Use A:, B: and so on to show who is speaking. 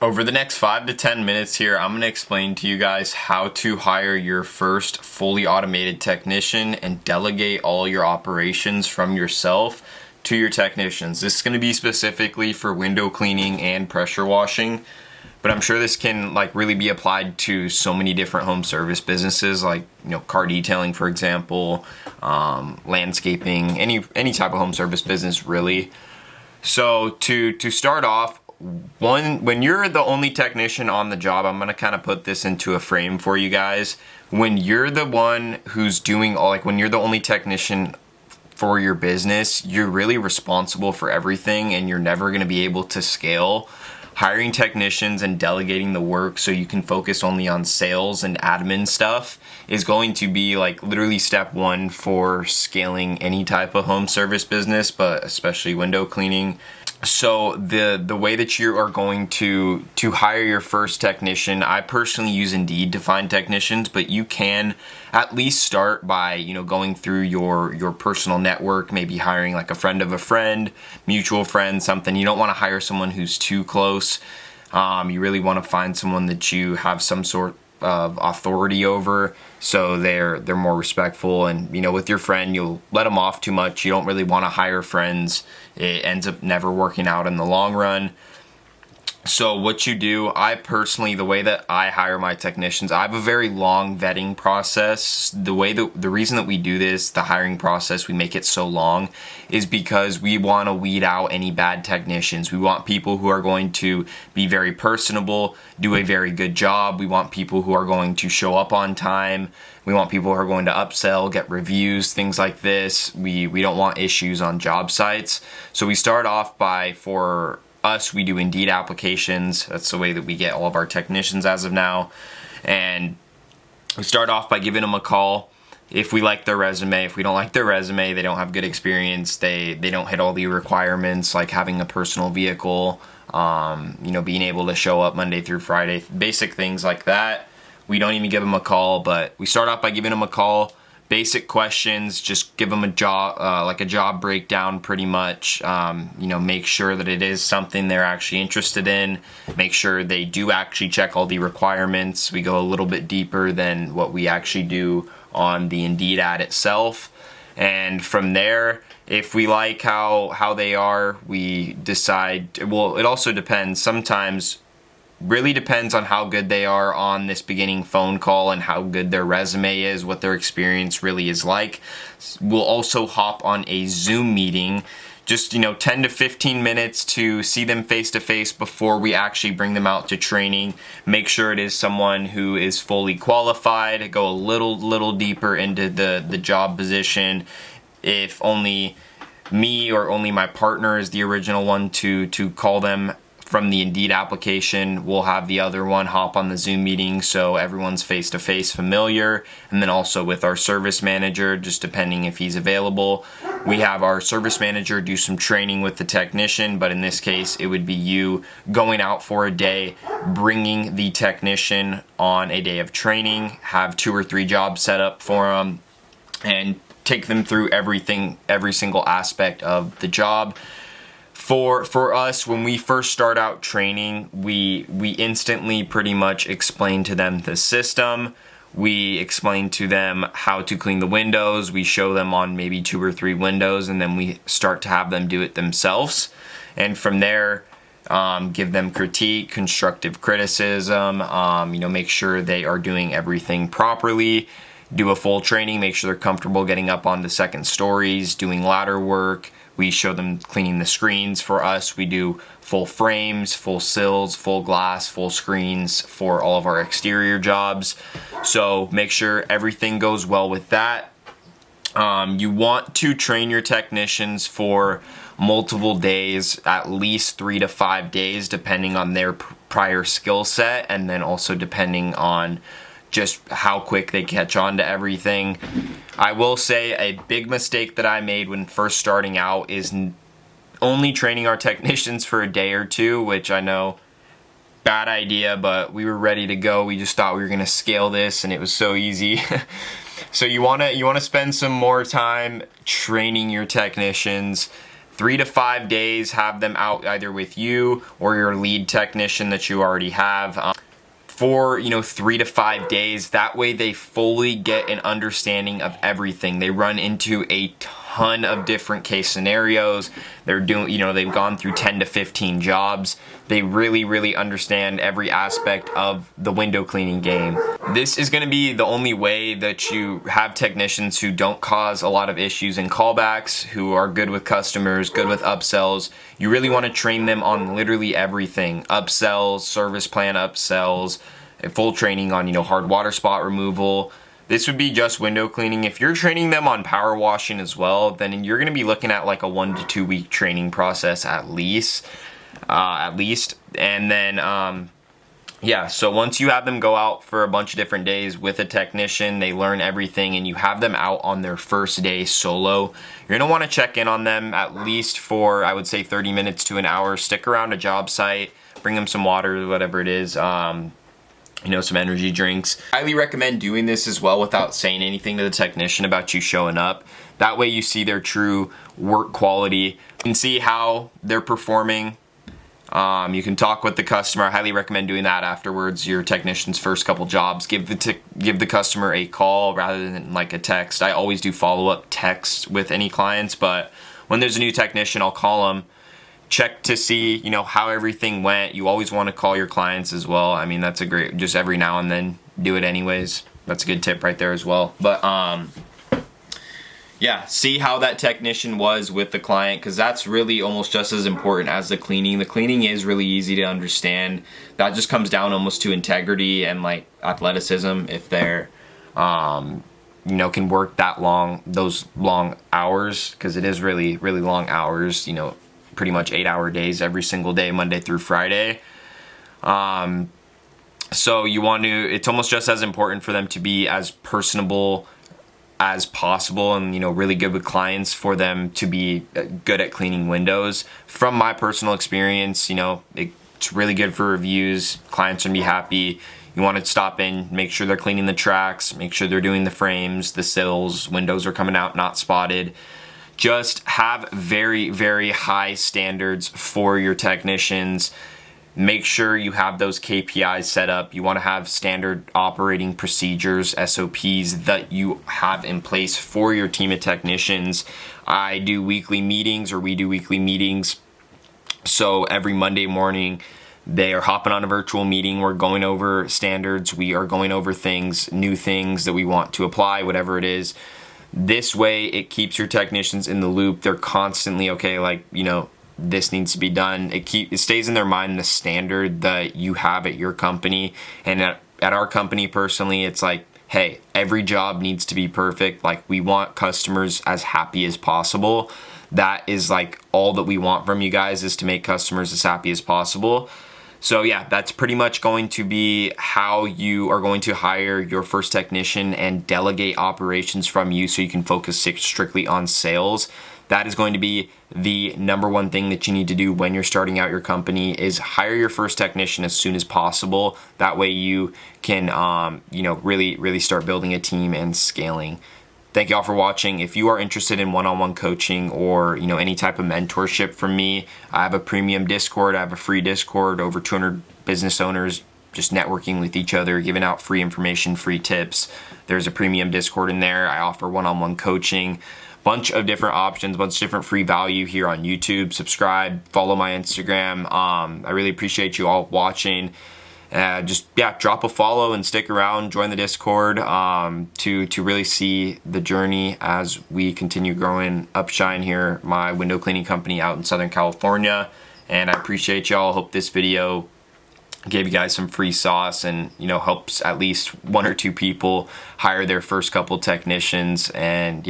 A: Over the next 5 to 10 minutes here, I'm going to explain to you guys how to hire your first fully automated technician and delegate all your operations from yourself to your technicians. This is going to be specifically for window cleaning and pressure washing, but I'm sure this can really be applied to so many different home service businesses, like car detailing, for example, landscaping, any type of home service business really. So to start off, when you're the only technician on the job, I'm going to kind of put this into a frame for you guys. When you're the one who's doing when you're the only technician for your business, you're really responsible for everything and you're never going to be able to scale. Hiring technicians and delegating the work so you can focus only on sales and admin stuff is going to be literally step one for scaling any type of home service business, but especially window cleaning. So the way that you are going to hire your first technician, I personally use Indeed to find technicians, but you can at least start by going through your personal network, maybe hiring a friend of a friend, mutual friend, something. You don't want to hire someone who's too close. You really want to find someone that you have some sort of authority over, so they're more respectful. And with your friend, you'll let them off too much. You don't really want to hire friends. It ends up never working out in the long run. So what you do, I personally, the way that I hire my technicians, I have a very long vetting process. The reason that we do this, the hiring process, we make it so long, is because we want to weed out any bad technicians. We want people who are going to be very personable, do a very good job. We want people who are going to show up on time. We want people who are going to upsell, get reviews, things like this. We don't want issues on job sites. So we start off by, for us, we do Indeed applications. That's the way that we get all of our technicians as of now. And we start off by giving them a call. If we like their resume, if we don't like their resume, they don't have good experience, they don't hit all the requirements, like having a personal vehicle, being able to show up Monday through Friday, basic things like that, we don't even give them a call. But we start off by giving them a call. Basic questions, just give them a job, a job breakdown pretty much. Make sure that it is something they're actually interested in. Make sure they do actually check all the requirements. We go a little bit deeper than what we actually do on the Indeed ad itself. And from there, if we like how they are, we decide, well, it also depends. Sometimes really depends on how good they are on this beginning phone call and how good their resume is, what their experience really is like. We'll also hop on a Zoom meeting, just 10 to 15 minutes to see them face to face before we actually bring them out to training. Make sure it is someone who is fully qualified, go a little deeper into the job position. If only me or only my partner is the original one to call them from the Indeed application, we'll have the other one hop on the Zoom meeting so everyone's face-to-face familiar. And then also with our service manager, just depending if he's available, we have our service manager do some training with the technician, but in this case, it would be you going out for a day, bringing the technician on a day of training, have 2 or 3 jobs set up for them, and take them through everything, every single aspect of the job. For us, when we first start out training, we instantly pretty much explain to them the system. We explain to them how to clean the windows. We show them on maybe 2 or 3 windows, and then we start to have them do it themselves. And from there, give them critique, constructive criticism, make sure they are doing everything properly. Do a full training, make sure they're comfortable getting up onto second stories, doing ladder work. We show them cleaning the screens. For us, we do full frames, full sills, full glass, full screens for all of our exterior jobs. So make sure everything goes well with that. You want to train your technicians for multiple days, at least 3 to 5 days, depending on their prior skill set, and then also depending on just how quick they catch on to everything. I will say a big mistake that I made when first starting out is only training our technicians for a day or 2, which I know, bad idea, but we were ready to go. We just thought we were going to scale this and it was so easy. So you want to spend some more time training your technicians 3 to 5 days, have them out either with you or your lead technician that you already have. For 3 to 5 days. That way they fully get an understanding of everything. They run into a ton of different case scenarios. They're doing, they've gone through 10 to 15 jobs. They really understand every aspect of the window cleaning game. This is going to be the only way that you have technicians who don't cause a lot of issues in callbacks, who are good with customers, good with upsells. You really want to train them on literally everything. Upsells, service plan upsells, full training on, hard water spot removal. This would be just window cleaning. If you're training them on power washing as well, then you're going to be looking at like a 1 to 2 week training process at least. And then, so once you have them go out for a bunch of different days with a technician, they learn everything, and you have them out on their first day solo, you're going to want to check in on them at least for, I would say, 30 minutes to an hour. Stick around a job site, bring them some water, whatever it is. Some energy drinks. Highly recommend doing this as well without saying anything to the technician about you showing up. That way you see their true work quality. You can see how they're performing. You can talk with the customer. I highly recommend doing that afterwards. Your technician's first couple jobs. Give the customer a call rather than like a text. I always do follow-up texts with any clients, but when there's a new technician, I'll call them. Check to see, how everything went. You always want to call your clients as well. I mean, that's a great, just every now and then do it anyways. That's a good tip right there as well. But see how that technician was with the client, because that's really almost just as important as the cleaning. The cleaning is really easy to understand. That just comes down almost to integrity and like athleticism. If they're can work those long hours, because it is really long hours, pretty much 8-hour days every single day, Monday through Friday. So you want to, it's almost just as important for them to be as personable as possible and, really good with clients for them to be good at cleaning windows. From my personal experience, it's really good for reviews. Clients are gonna be happy. You want to stop in, make sure they're cleaning the tracks, make sure they're doing the frames, the sills, windows are coming out not spotted. Just have very high standards for your technicians. Make sure you have those KPIs set up. You want to have standard operating procedures, SOPs that you have in place for your team of technicians. We do weekly meetings. So every Monday morning, they are hopping on a virtual meeting. We're going over standards. We are going over new things that we want to apply, whatever it is. This way, it keeps your technicians in the loop. They're constantly, this needs to be done. It stays in their mind the standard that you have at your company. And at our company, personally, it's like, hey, every job needs to be perfect. Like, we want customers as happy as possible. That is like all that we want from you guys, is to make customers as happy as possible. So that's pretty much going to be how you are going to hire your first technician and delegate operations from you so you can focus strictly on sales. That is going to be the number one thing that you need to do when you're starting out your company, is hire your first technician as soon as possible. That way you can, really start building a team and scaling. Thank you all for watching. If you are interested in one-on-one coaching or any type of mentorship from me, I have a premium Discord. I have a free Discord, over 200 business owners just networking with each other, giving out free information, free tips. There's a premium Discord in there. I offer one-on-one coaching, bunch of different options, bunch of different free value here on YouTube. Subscribe, follow my Instagram. I really appreciate you all watching. Drop a follow and stick around, join the Discord to really see the journey as we continue growing Upshine here, my window cleaning company out in Southern California. And I appreciate y'all. Hope this video gave you guys some free sauce and helps at least 1 or 2 people hire their first couple technicians. And